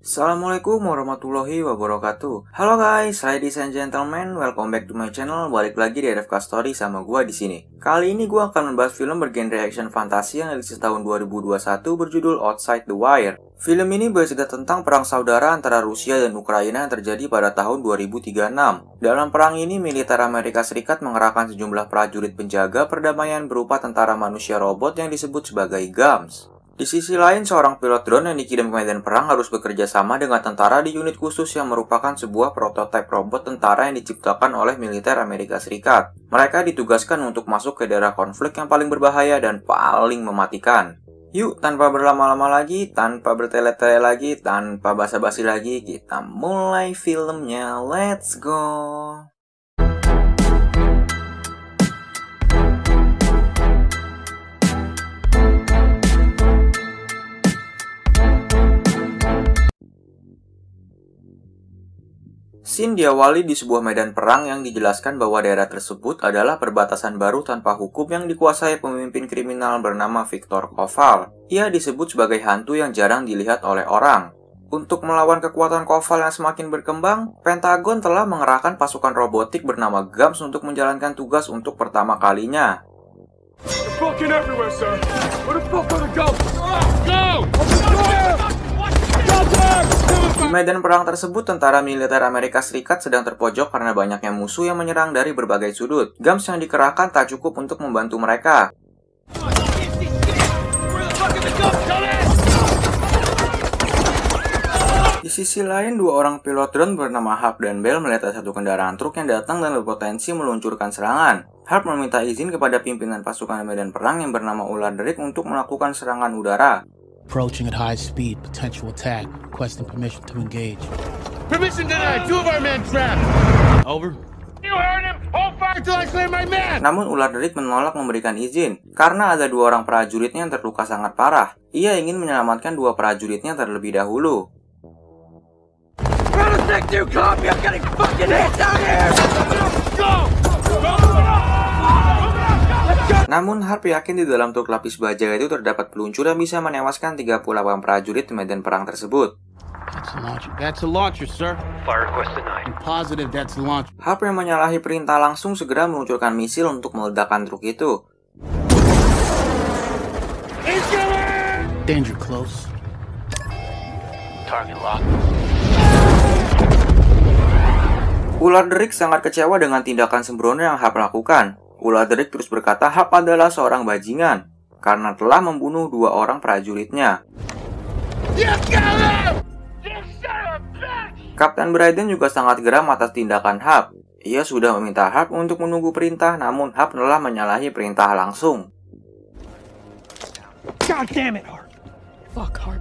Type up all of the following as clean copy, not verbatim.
Assalamualaikum warahmatullahi wabarakatuh. Halo guys, ladies and gentlemen, welcome back to my channel. Balik lagi di RFK Story sama gua di sini. Kali ini gua akan membahas film bergenre action fantasi yang rilis tahun 2021 berjudul Outside the Wire. Film ini bercerita tentang perang saudara antara Rusia dan Ukraina yang terjadi pada tahun 2036. Dalam perang ini, militer Amerika Serikat mengerahkan sejumlah prajurit penjaga perdamaian berupa tentara manusia robot yang disebut sebagai GAMS. Di sisi lain, seorang pilot drone yang dikirim ke medan perang harus bekerja sama dengan tentara di unit khusus yang merupakan sebuah prototipe robot tentara yang diciptakan oleh militer Amerika Serikat. Mereka ditugaskan untuk masuk ke daerah konflik yang paling berbahaya dan paling mematikan. Yuk, tanpa berlama-lama lagi, tanpa bertele-tele lagi, tanpa basa-basi lagi, kita mulai filmnya. Let's go! Scene diawali di sebuah medan perang yang dijelaskan bahwa daerah tersebut adalah perbatasan baru tanpa hukum yang dikuasai pemimpin kriminal bernama Viktor Koval. Ia disebut sebagai hantu yang jarang dilihat oleh orang. Untuk melawan kekuatan Koval yang semakin berkembang, Pentagon telah mengerahkan pasukan robotik bernama GAMS untuk menjalankan tugas untuk pertama kalinya. Di medan perang tersebut, tentara militer Amerika Serikat sedang terpojok karena banyaknya musuh yang menyerang dari berbagai sudut. GAMS yang dikerahkan tak cukup untuk membantu mereka. Di sisi lain, dua orang pilot drone bernama Harp dan Bell melihat satu kendaraan truk yang datang dan berpotensi meluncurkan serangan. Harp meminta izin kepada pimpinan pasukan medan perang yang bernama Uladric untuk melakukan serangan udara. Approaching at high speed, potential attack, requesting permission to engage. Permission denied! Two of our men trapped! Over. You heard him! Hold fire till I clear my man! Namun Uladric menolak memberikan izin, karena ada dua orang prajuritnya yang terluka sangat parah. Ia ingin menyelamatkan dua prajuritnya terlebih dahulu. Namun Harp yakin di dalam truk lapis baja itu terdapat peluncur yang bisa menewaskan 38 prajurit di medan perang tersebut. That's a launcher, sir. Fire request denied. I'm positive that's a launcher. Harp yang menyalahi perintah langsung segera meluncurkan misil untuk meledakkan truk itu. Danger close. Target locked. Uladric sangat kecewa dengan tindakan sembrono yang Harp lakukan. Uladric terus berkata Harp adalah seorang bajingan karena telah membunuh dua orang prajuritnya. Kapten Bryden juga sangat geram atas tindakan Harp. Ia sudah meminta Harp untuk menunggu perintah, namun Harp telah menyalahi perintah langsung. God damn it, Harp. Fuck, Harp.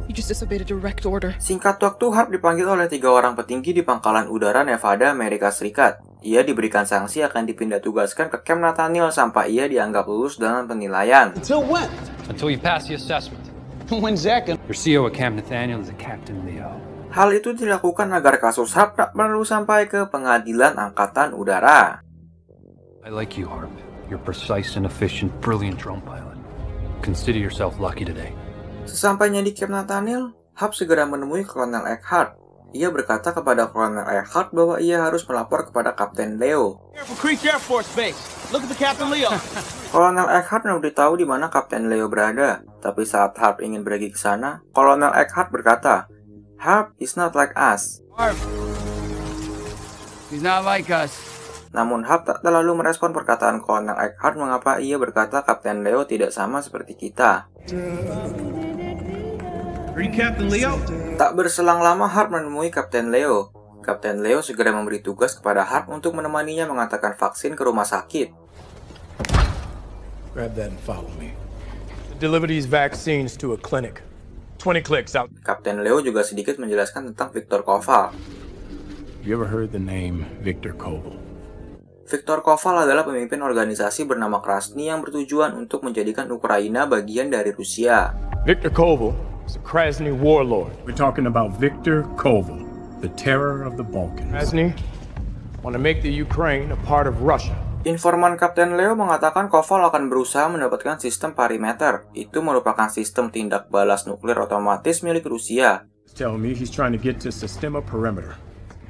You just disobeyed a direct order. Singkat waktu, Harp dipanggil oleh 3 orang petinggi di pangkalan udara Nevada, Amerika Serikat. Ia diberikan sanksi akan dipindah tugaskan ke Camp Nathaniel sampai ia dianggap lulus dalam penilaian. Until when? Until you pass the assessment. When's that gonna... Your CO at Camp Nathaniel is a Captain Leo. Hal itu dilakukan agar kasus Harp tak perlu sampai ke pengadilan angkatan udara. I like you, Harp. You're precise and efficient, brilliant drone pilot. Consider yourself lucky today. Sesampainya di Camp Nathaniel, Harp segera menemui Kolonel Eckhart. Ia berkata kepada Kolonel Eckhart bahwa ia harus melapor kepada Kapten Leo. Creek Air Force Base. Look at the Captain Leo. Kolonel Eckhart memberitahu di mana Kapten Leo berada. Tapi saat Harp ingin pergi ke sana, Kolonel Eckhart berkata, Harp is not like us. Harp. He's not like us. Namun Harp tak terlalu merespon perkataan Kolonel Eckhart mengapa ia berkata Kapten Leo tidak sama seperti kita. Are you Captain Leo? Tak berselang lama Harp menemui Kapten Leo. Kapten Leo segera memberi tugas kepada Harp untuk menemaninya mengantarkan vaksin ke rumah sakit. Grab that and follow me. Deliver these vaccines to a clinic. 20 clicks out. Kapten Leo juga sedikit menjelaskan tentang Viktor Koval. You ever heard the name Viktor Koval? Viktor Koval adalah pemimpin organisasi bernama Krasny yang bertujuan untuk menjadikan Ukraina bagian dari Rusia. Viktor Koval is a Krasny warlord. We're talking about Viktor Koval, the terror of the Balkans. Krasny want to make the Ukraine a part of Russia. Informan Kapten Leo mengatakan Koval akan berusaha mendapatkan sistem Perimeter. Itu merupakan sistem tindak balas nuklir otomatis milik Rusia. tell me he's trying to get to Sistema Perimeter.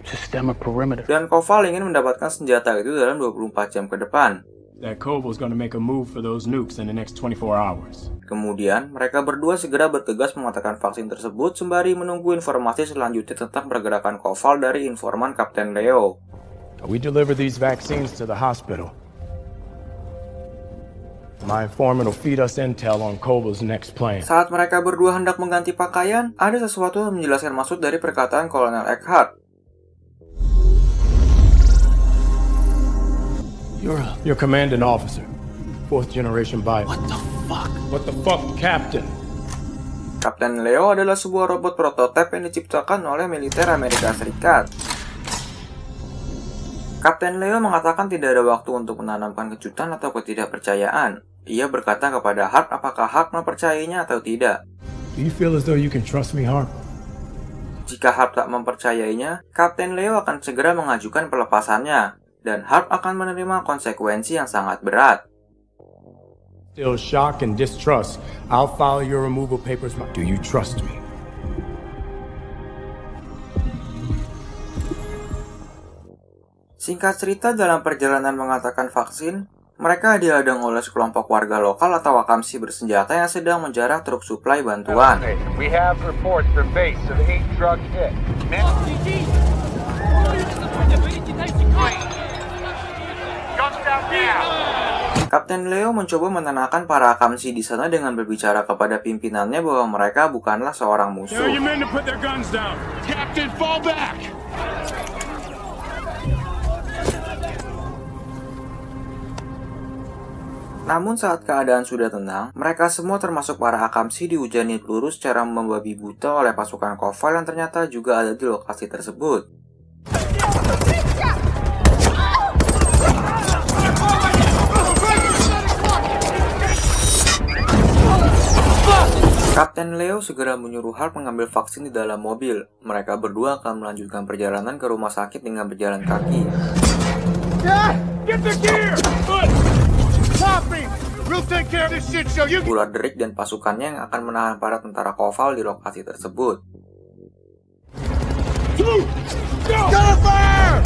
Sistema Perimeter. Dan Koval ingin mendapatkan senjata itu dalam 24 jam ke depan. That Koval's gonna make a move for those nukes in the next 24 hours. Kemudian, mereka berdua segera bergegas mematakan vaksin tersebut sembari menunggu informasi selanjutnya tentang pergerakan Koval dari informan Kapten Leo. We deliver these vaccines to the hospital. My informant will feed us intel on Koval's next plan. Saat mereka berdua hendak mengganti pakaian, ada sesuatu yang menjelaskan maksud dari perkataan Kolonel Eckhart. You're commanding officer, 4th generation bio. What the fuck? What the fuck, Captain? Kapten Leo adalah sebuah robot prototipe yang diciptakan oleh militer Amerika Serikat. Kapten Leo mengatakan tidak ada waktu untuk menanamkan kejutan atau ketidakpercayaan. Ia berkata kepada Harp apakah Harp mempercayainya atau tidak. Do you feel as though you can trust me, Harp? Jika Harp tak mempercayainya, Kapten Leo akan segera mengajukan pelepasannya, dan Harp akan menerima konsekuensi yang sangat berat. Still shock and distrust. I'll file your removal papers. Do you trust me? Singkat cerita, dalam perjalanan mengatakan vaksin, mereka dihadang oleh sekelompok warga lokal atau Akamsi bersenjata yang sedang menjarah truk suplai bantuan. We have reports from base of 8 drug hit. Kapten Leo mencoba menenangkan para Akamsi di sana dengan berbicara kepada pimpinannya bahwa mereka bukanlah seorang musuh. Tell your men to put their guns down. Captain, fall back. Namun saat keadaan sudah tenang, mereka semua termasuk para Akamsi dihujani peluru secara membabi buta oleh pasukan Koval yang ternyata juga ada di lokasi tersebut. Kapten Leo segera menyuruh Harp mengambil vaksin di dalam mobil. Mereka berdua akan melanjutkan perjalanan ke rumah sakit dengan berjalan kaki. Get the gear. Copy. We'll take care of this shit show. You Ular Derik dan pasukannya yang akan menahan para tentara Koval di lokasi tersebut. Cover fire.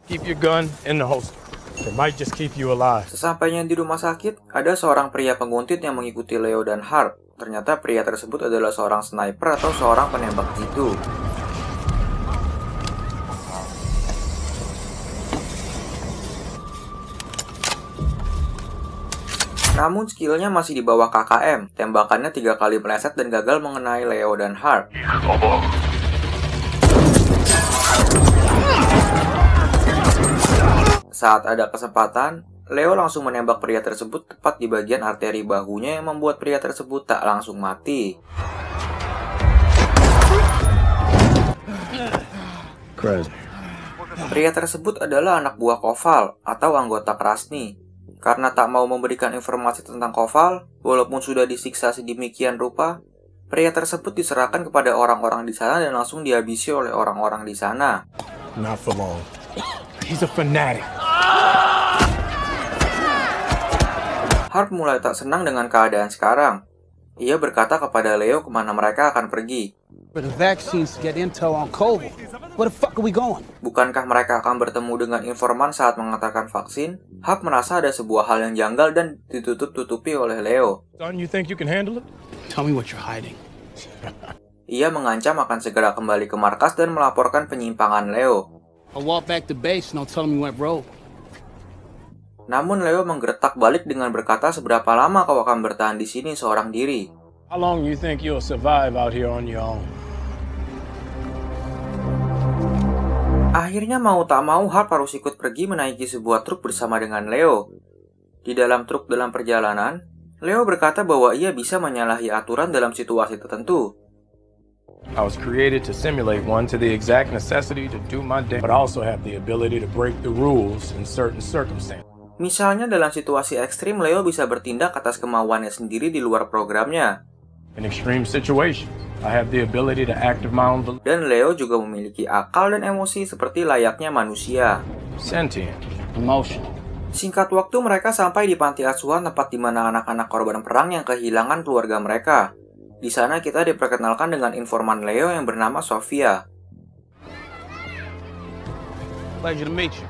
Keep your gun in the holster. It might just keep you alive. Sesampainya di rumah sakit, ada seorang pria penguntit yang mengikuti Leo dan Harp. Ternyata pria tersebut adalah seorang sniper atau seorang penembak jitu. Namun skillnya masih di bawah KKM. Tembakannya 3 kali meleset dan gagal mengenai Leo dan Harp. Saat ada kesempatan, Leo langsung menembak pria tersebut tepat di bagian arteri bahunya yang membuat pria tersebut tak langsung mati. Pria tersebut adalah anak buah Koval atau anggota Krasny. Karena tak mau memberikan informasi tentang Koval, walaupun sudah disiksa sedemikian rupa, pria tersebut diserahkan kepada orang-orang di sana dan langsung dihabisi oleh orang-orang di sana. Not for long. He's a fanatic. Harp mulai tak senang dengan keadaan sekarang. Ia berkata kepada Leo kemana mereka akan pergi. For the vaccines to get intel on Koval. Where the fuck are we going? Bukankah mereka akan bertemu dengan informan saat mengatakan vaksin? Harp merasa ada sebuah hal yang janggal dan ditutup-tutupi oleh Leo. Son, you think you can handle it? Tell me what you're hiding. Ia mengancam akan segera kembali ke markas dan melaporkan penyimpangan Leo. I'll walk back to base and I'll tell him we went rogue. Namun Leo menggertak balik dengan berkata seberapa lama kau akan bertahan di sini seorang diri. How long you think you'll survive out here on your own? Akhirnya mau tak mau Harp harus ikut pergi menaiki sebuah truk bersama dengan Leo. Di dalam truk dalam perjalanan, Leo berkata bahwa ia bisa menyalahi aturan dalam situasi tertentu. I was created to simulate one to the exact necessity to do my day, but I also have the ability to break the rules in certain circumstances. Misalnya dalam situasi ekstrim, Leo bisa bertindak atas kemauannya sendiri di luar programnya. In extreme situations, I have the ability to act of my own volition. Dan Leo juga memiliki akal dan emosi seperti layaknya manusia. Sentient. Emotional. Singkat waktu mereka sampai di panti asuhan, tempat di mana anak-anak korban perang yang kehilangan keluarga mereka. Di sana kita diperkenalkan dengan informan Leo yang bernama Sofia. Pleasure to meet you.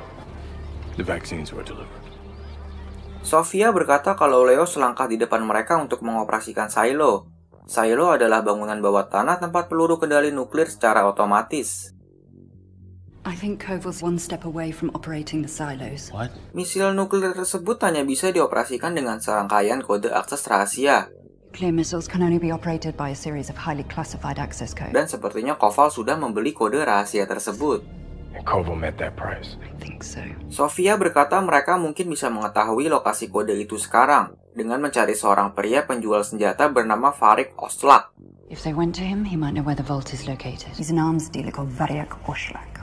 The vaccines were delivered. Sofia berkata kalau Leo selangkah di depan mereka untuk mengoperasikan silo. Silo adalah bangunan bawah tanah tempat peluru kendali nuklir secara otomatis. I think Koval's one step away from operating the silos. What? Misil nuklir tersebut hanya bisa dioperasikan dengan serangkaian kode akses rahasia. Nuclear missiles can only be operated by a series of highly classified access codes. Dan sepertinya Koval sudah membeli kode rahasia tersebut. And Koval met that price. I think so. Sofia berkata mereka mungkin bisa mengetahui lokasi kode itu sekarang dengan mencari seorang pria penjual senjata bernama Varric Oslak. If they went to him, he might know where the vault is located. He's an arms dealer called Varric Oslak.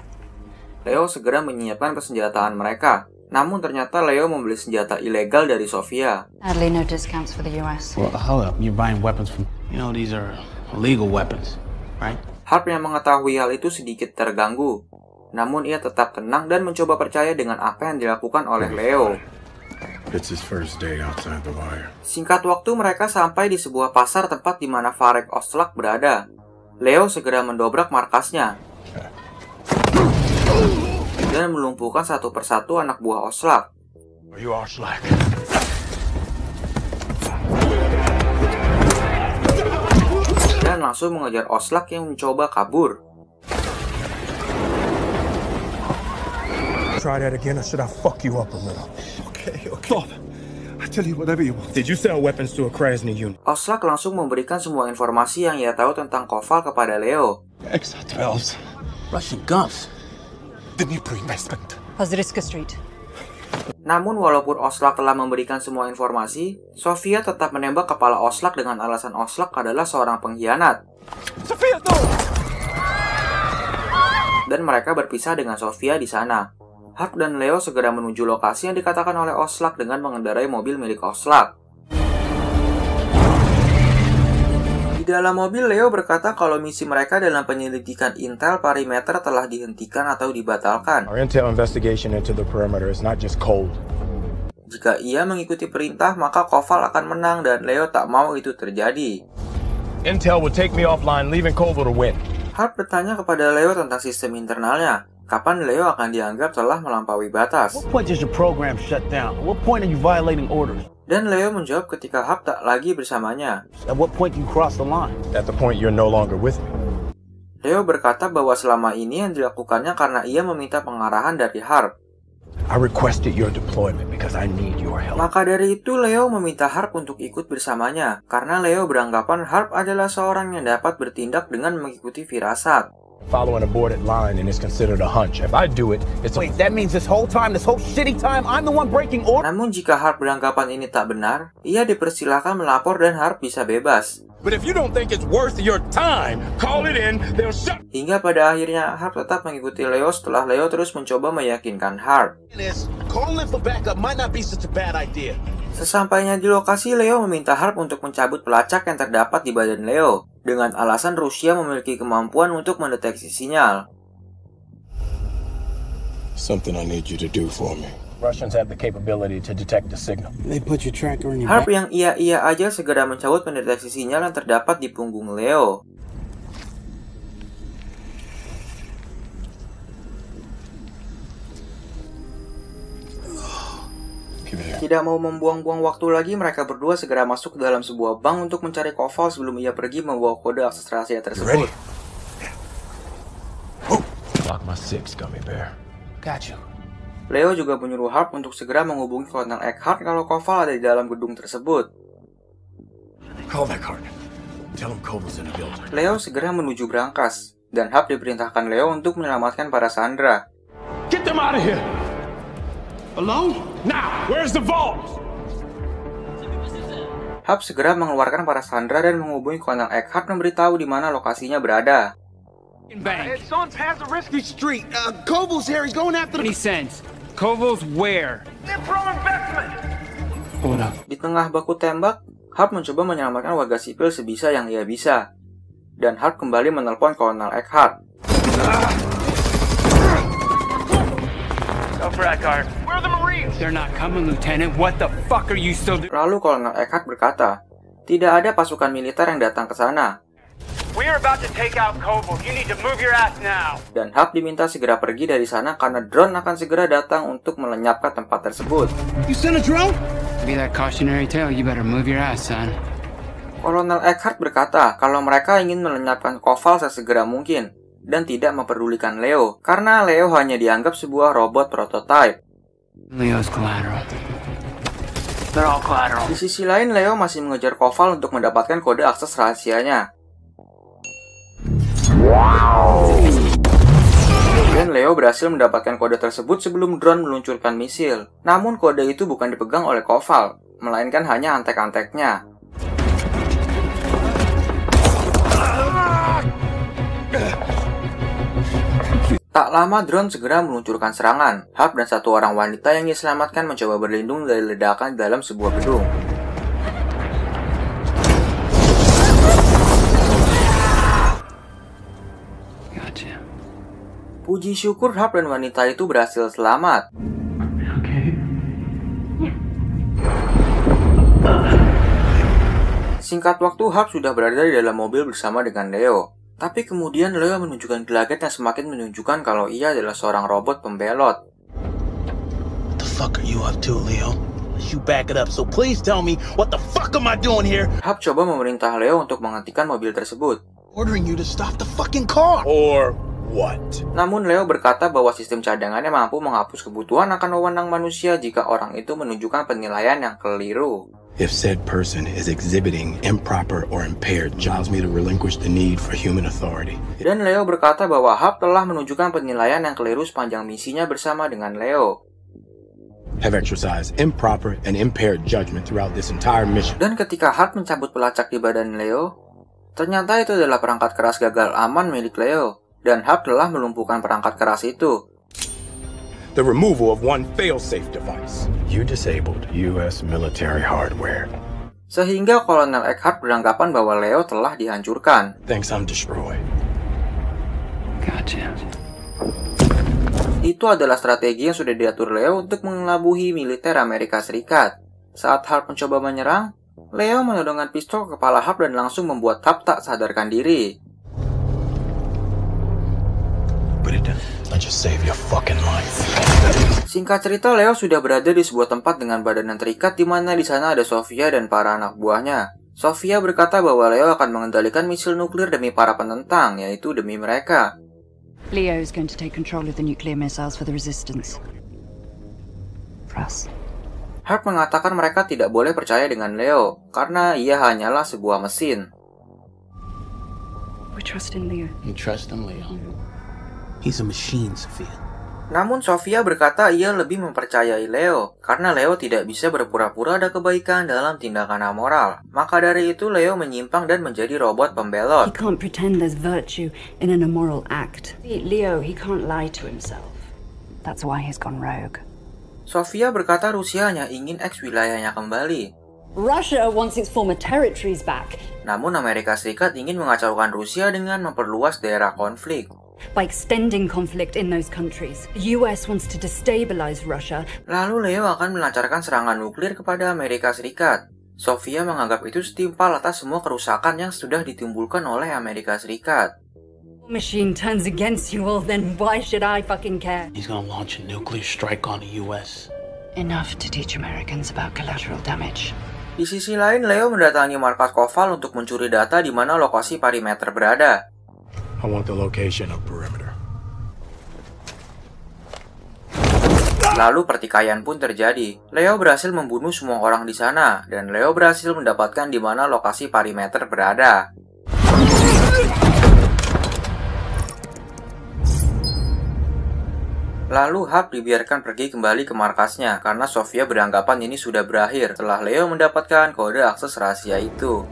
Leo segera menyiapkan persenjataan mereka. Namun ternyata Leo membeli senjata ilegal dari Sofia. Sadly, no discounts for the US. Well, hold up. You're buying weapons from... these are illegal weapons, right? Harp yang mengetahui hal itu sedikit terganggu. Namun ia tetap tenang dan mencoba percaya dengan apa yang dilakukan oleh Leo. It's his first day outside the wire. Singkat waktu mereka sampai di sebuah pasar tempat di mana Varric Oslak berada. Leo segera mendobrak markasnya dan melumpuhkan satu persatu anak buah Oslak. Are you Oslak? Dan langsung mengejar Oslak yang mencoba kabur. Try that again, or should I fuck you up a little? Okay. Stop. I tell you whatever you want. Did you sell weapons to a Krasny unit? Oslak langsung memberikan semua informasi yang ia tahu tentang Koval kepada Leo. Exo-12. Russian guns. The Dnipro investment. Poziriska Street. Namun walaupun Oslak telah memberikan semua informasi, Sofia tetap menembak kepala Oslak dengan alasan Oslak adalah seorang pengkhianat. Sofia, no! Dan mereka berpisah dengan Sofia di sana. Harp dan Leo segera menuju lokasi yang dikatakan oleh Oslak dengan mengendarai mobil milik Oslak. Di dalam mobil, Leo berkata kalau misi mereka dalam penyelidikan intel perimeter telah dihentikan atau dibatalkan. Our intel investigation into the perimeter is not just cold. Jika ia mengikuti perintah, maka Koval akan menang dan Leo tak mau itu terjadi. Intel would take me offline, leaving Koval to win. Harp bertanya kepada Leo tentang sistem internalnya. Kapan Leo akan dianggap telah melampaui batas? What point does your program shut down? What point are you violating orders? Dan Leo menjawab ketika Harp tak lagi bersamanya. At what point do you cross the line? At the point you're no longer with me. Leo berkata bahwa selama ini yang dilakukannya karena ia meminta pengarahan dari Harp. I requested your deployment because I need your help. Maka dari itu Leo meminta Harp untuk ikut bersamanya, karena Leo beranggapan Harp adalah seorang yang dapat bertindak dengan mengikuti firasat. Following a boarded line and is considered a hunch. If I do it, it's Wait, that means this whole shitty time, I'm the one breaking orders? Namun jika Harp beranggapan ini tak benar, ia dipersilakan melapor dan Harp bisa bebas. But if you don't think it's worth your time, call it in, they'll shut... Hingga pada akhirnya Harp tetap mengikuti Leo setelah Leo terus mencoba meyakinkan Harp. Calling for backup might not be such a bad idea. Sesampainya di lokasi, Leo meminta Harp untuk mencabut pelacak yang terdapat di badan Leo, dengan alasan Rusia memiliki kemampuan untuk mendeteksi sinyal. Something I need you to do for me. Russians have the capability to detect the signal. They put your tracker in your Harp back. yang iya aja segera mencabut mendeteksi sinyal yang terdapat di punggung Leo. Tidak mau membuang-buang waktu lagi, mereka berdua segera masuk ke dalam sebuah bank untuk mencari Koval sebelum ia pergi membawa kode akses rahasia tersebut. Lock my six, gummy bear. Got you. Leo juga menyuruh Harp untuk segera menghubungi Kolonel Eckhart kalau Koval ada di dalam gedung tersebut. Call that card. Tell him Koval's in the building. Leo segera menuju brankas, dan Harp diperintahkan Leo untuk menyelamatkan para sandera. Get them out of here! Alone? Now! Where's the vault? Harp segera mengeluarkan para sandera dan menghubungi Kolonel Eckhart memberitahu di mana lokasinya berada. It's on Pazarisky Street. Koval's here. He's going after the... cents. Koval's where? Dnipro investment! Di tengah baku tembak, Harp mencoba menyelamatkan warga sipil sebisa yang ia bisa. Dan Harp kembali menelpon Kolonel Eckhart. Go for that card. Where are the Marines? They're not coming, Lieutenant. What the fuck are you still doing? Lalu Kolonel Eckhart berkata, tidak ada pasukan militer yang datang ke sana. We are about to take out Koval. You need to move your ass now. Dan Hap diminta segera pergi dari sana karena drone akan segera datang untuk melenyapkan tempat tersebut. You sent a drone? Be that cautionary tale. You better move your ass, son. Kolonel Eckhart berkata kalau mereka ingin melenyapkan Koval sesegera mungkin dan tidak memperdulikan Leo karena Leo hanya dianggap sebuah robot prototipe. Leo's collateral. They're all collateral. Di sisi lain, Leo masih mengejar Koval untuk mendapatkan kode akses rahasianya. Dan Leo berhasil mendapatkan kode tersebut sebelum drone meluncurkan misil. Namun kode itu bukan dipegang oleh Koval, melainkan hanya antek-anteknya. Tak lama drone segera meluncurkan serangan. Hap dan satu orang wanita yang diselamatkan mencoba berlindung dari ledakan dalam sebuah gedung. Gotcha. Puji syukur Hap dan wanita itu berhasil selamat. Singkat waktu Hap sudah berada di dalam mobil bersama dengan Leo. Tapi kemudian Leo menunjukkan gelagat yang semakin menunjukkan kalau ia adalah seorang robot pembelot. What the fuck are you up to, Leo? You back it up, so please tell me what the fuck am I doing here? Hap coba memerintah Leo untuk menghentikan mobil tersebut. Ordering you to stop the fucking car. Or what? Namun Leo berkata bahwa sistem cadangannya mampu menghapus kebutuhan akan wewenang manusia jika orang itu menunjukkan penilaian yang keliru. If said person is exhibiting improper or impaired, allows me to relinquish the need for human authority. Dan Leo berkata bahwa Hap telah menunjukkan penilaian yang keliru sepanjang misinya bersama dengan Leo. Have exercised improper and impaired judgment throughout this entire mission. Dan ketika Hap mencabut pelacak di badan Leo, ternyata itu adalah perangkat keras gagal aman milik Leo. Dan Hap telah melumpuhkan perangkat keras itu. The removal of one fail-safe device. You disabled U.S. military hardware. Sehingga Kolonel Eckhart beranggapan bahwa Leo telah dihancurkan. Thanks, I'm destroyed. Gotcha. Itu adalah strategi yang sudah diatur Leo untuk mengelabuhi militer Amerika Serikat. Saat Hap mencoba menyerang, Leo menodongkan pistol ke kepala Hap dan langsung membuat Hap tak sadarkan diri. But it doesn't. I just save your fucking life. Singkat cerita, Leo sudah berada di sebuah tempat dengan badan yang terikat di mana di sana ada Sofia dan para anak buahnya. Sofia berkata bahwa Leo akan mengendalikan misil nuklir demi para penentang, yaitu demi mereka. Leo is going to take control of the nuclear missiles for the resistance. For us. Hart mengatakan mereka tidak boleh percaya dengan Leo, karena ia hanyalah sebuah mesin. We trust in Leo. You trust him, Leo? He's a machine, Sophia. Namun Sofia berkata ia lebih mempercayai Leo, karena Leo tidak bisa berpura-pura ada kebaikan dalam tindakan amoral. Maka dari itu Leo menyimpang dan menjadi robot pembelot. He can't pretend there's virtue in an immoral act. Leo, he can't lie to himself. That's why he's gone rogue. Sofia berkata Rusia hanya ingin eks wilayahnya kembali. Russia wants its former territories back. Namun Amerika Serikat ingin mengacaukan Rusia dengan memperluas daerah konflik. By extending conflict in those countries, the US wants to destabilize Russia. Lalu Leo akan melancarkan serangan nuklir kepada Amerika Serikat. Sofia menganggap itu setimpal atas semua kerusakan yang sudah ditimbulkan oleh Amerika Serikat. Machine turns against you all, then why should I fucking care? He's gonna launch a nuclear strike on the U.S. Enough to teach Americans about collateral damage. Di sisi lain, Leo mendatangi markas Koval untuk mencuri data di mana lokasi perimeter berada. I want the location of perimeter. Lalu pertikaian pun terjadi. Leo berhasil membunuh semua orang di sana, dan Leo berhasil mendapatkan di mana lokasi perimeter berada. Lalu Hap dibiarkan pergi kembali ke markasnya, karena Sofia beranggapan ini sudah berakhir setelah Leo mendapatkan kode akses rahasia itu.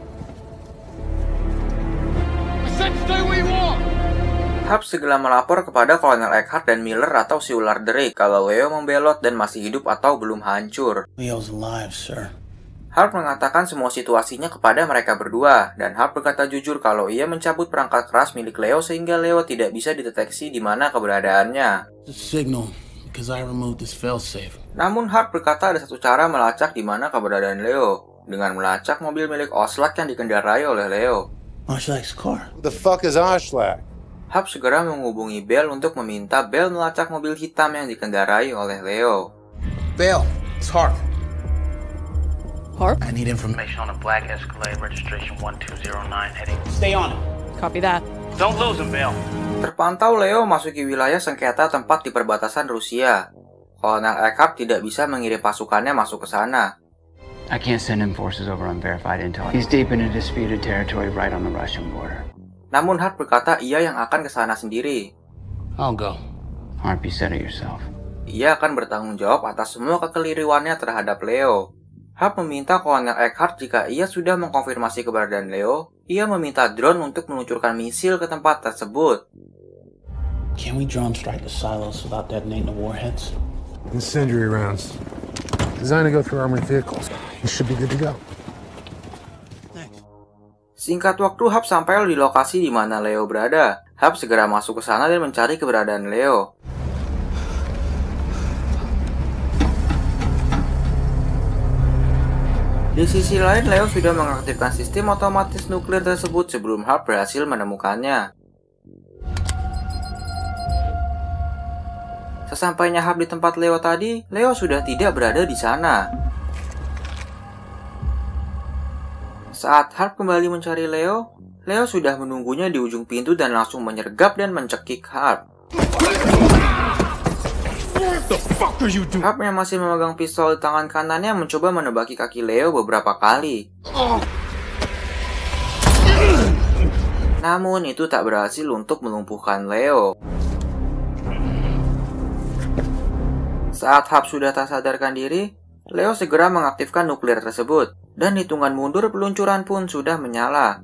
Hap segera melapor kepada Kolonel Eckhart dan Miller atau si ular Drake kalau Leo membelot dan masih hidup atau belum hancur. Leo's alive, sir. Hap mengatakan semua situasinya kepada mereka berdua, dan Hap berkata jujur kalau ia mencabut perangkat keras milik Leo sehingga Leo tidak bisa dideteksi di mana keberadaannya. The signal because I removed this failsafe. Namun Hart berkata ada satu cara melacak di mana keberadaan Leo, dengan melacak mobil milik Oslak yang dikendarai oleh Leo. Oshlak's car. Who the fuck is Oshlak? Hart segera menghubungi Bell untuk meminta Bell melacak mobil hitam yang dikendarai oleh Leo. Bell, it's Harp. Harp? I need information on a black Escalade registration 1209 heading. Stay on it. Copy that. Don't lose him, Bell. Terpantau Leo masuki wilayah sengketa tempat di perbatasan Rusia. Kolonel Eckhart tidak bisa mengirim pasukannya masuk ke sana. I can't send him forces over unverified intel. He's deep in a disputed territory right on the Russian border. Namun Hart berkata ia yang akan ke sana sendiri. I'll go. Harp, you said it yourself. Ia akan bertanggung jawab atas semua kekeliruannya terhadap Leo. Hart meminta Kolonel Eckhart jika ia sudah mengkonfirmasi keberadaan Leo, ia meminta drone untuk meluncurkan misil ke tempat tersebut. Can we drone strike the silos without detonating the warheads? Incendiary rounds. Designed to go through armored vehicles. You should be good to go. Singkat waktu, Hap sampai di lokasi di mana Leo berada. Hap segera masuk ke sana dan mencari keberadaan Leo. Di sisi lain, Leo sudah mengaktifkan sistem otomatis nuklir tersebut sebelum Hap berhasil menemukannya. Sesampainya Hap di tempat Leo tadi, Leo sudah tidak berada di sana. Saat Hap kembali mencari Leo, Leo sudah menunggunya di ujung pintu dan langsung menyergap dan mencekik Hap. Hap yang masih memegang pistol di tangan kanannya mencoba menebaki kaki Leo beberapa kali. Namun itu tak berhasil untuk melumpuhkan Leo. Saat Hap sudah tak sadarkan diri, Leo segera mengaktifkan nuklir tersebut, dan hitungan mundur peluncuran pun sudah menyala.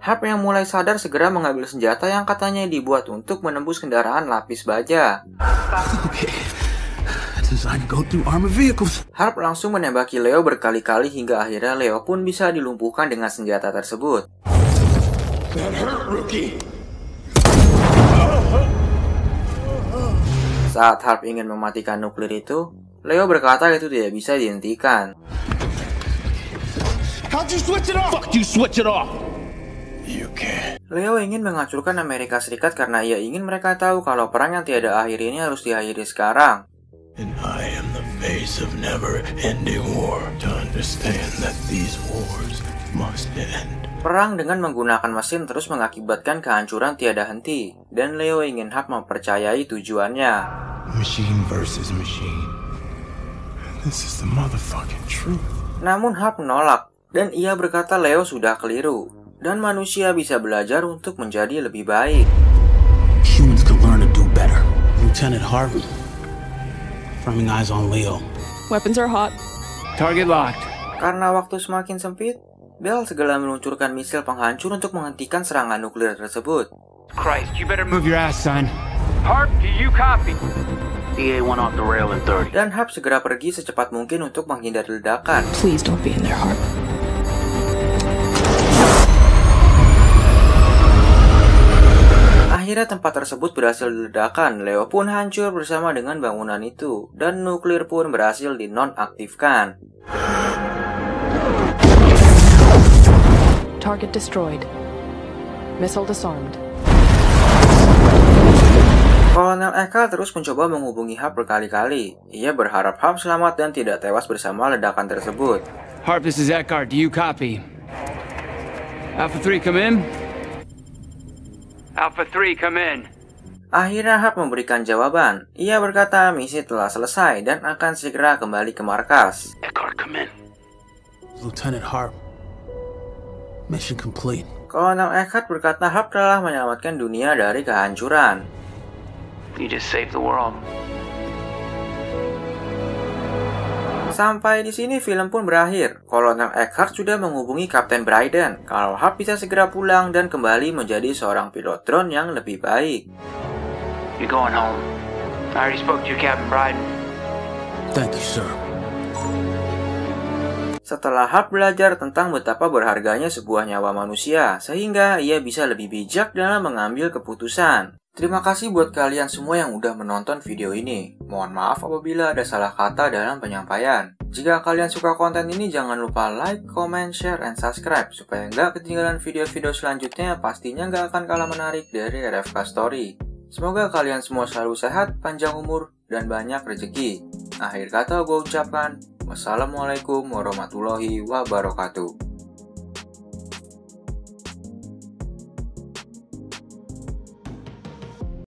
Hap yang mulai sadar segera mengambil senjata yang katanya dibuat untuk menembus kendaraan lapis baja. Harp langsung menembaki Leo berkali-kali hingga akhirnya Leo pun bisa dilumpuhkan dengan senjata tersebut. Saat Harp ingin mematikan nuklir itu, Leo berkata itu tidak bisa dihentikan. How'd you switch it off? Fuck you, switch it off. Leo ingin menghancurkan Amerika Serikat karena ia ingin mereka tahu kalau perang yang tiada akhir ini harus diakhiri sekarang. And I am the face of never-ending war to understand that these wars must end. Perang dengan menggunakan mesin terus mengakibatkan kehancuran tiada henti, dan Leo ingin Hap mempercayai tujuannya. Machine versus machine. This is the motherfucking truth. Namun Hap menolak, dan ia berkata Leo sudah keliru, dan manusia bisa belajar untuk menjadi lebih baik. Humans can learn to do better. Lieutenant Harp, priming eyes on Leo. Weapons are hot. Target locked. Karena waktu semakin sempit, Bell segera meluncurkan misil penghancur untuk menghentikan serangan nuklir tersebut. Christ, you better move your ass, son. Harp, do you copy? EA went off the rail in 30. Dan Harp segera pergi secepat mungkin untuk menghindari ledakan. Please don't be in there, Harp. Akhirnya tempat tersebut berhasil diledakkan, Leo pun hancur bersama dengan bangunan itu, dan nuklir pun berhasil dinonaktifkan. Target destroyed. Missile disarmed. Kolonel Eckhart terus mencoba menghubungi Harp berkali-kali. Ia berharap Harp selamat dan tidak tewas bersama ledakan tersebut. Harp, this is Eckhart. Do you copy? Alpha 3, come in. Alpha 3, come in. Akhirnya Harp memberikan jawaban. Ia berkata misi telah selesai dan akan segera kembali ke markas. Eckhart, come in. Lieutenant Harp. Mission complete. Kolonel Eckhart berkata Harp telah menyelamatkan dunia dari kehancuran. You just saved the world. Sampai di sini film pun berakhir. Kolonel Eckhart sudah menghubungi Kapten Bryden kalau Harp bisa segera pulang dan kembali menjadi seorang pilot drone yang lebih baik. You're going home. I already spoke to you, Captain Bryden. Thank you, sir. Setelah Hart belajar tentang betapa berharganya sebuah nyawa manusia, sehingga ia bisa lebih bijak dalam mengambil keputusan. Terima kasih buat kalian semua yang udah menonton video ini. Mohon maaf apabila ada salah kata dalam penyampaian. Jika kalian suka konten ini, jangan lupa like, comment, share, and subscribe supaya nggak ketinggalan video-video selanjutnya, pastinya nggak akan kalah menarik dari RFK Story. Semoga kalian semua selalu sehat, panjang umur, dan banyak rezeki. Akhir kata gue ucapkan, wassalamualaikum warahmatullahi wabarakatuh.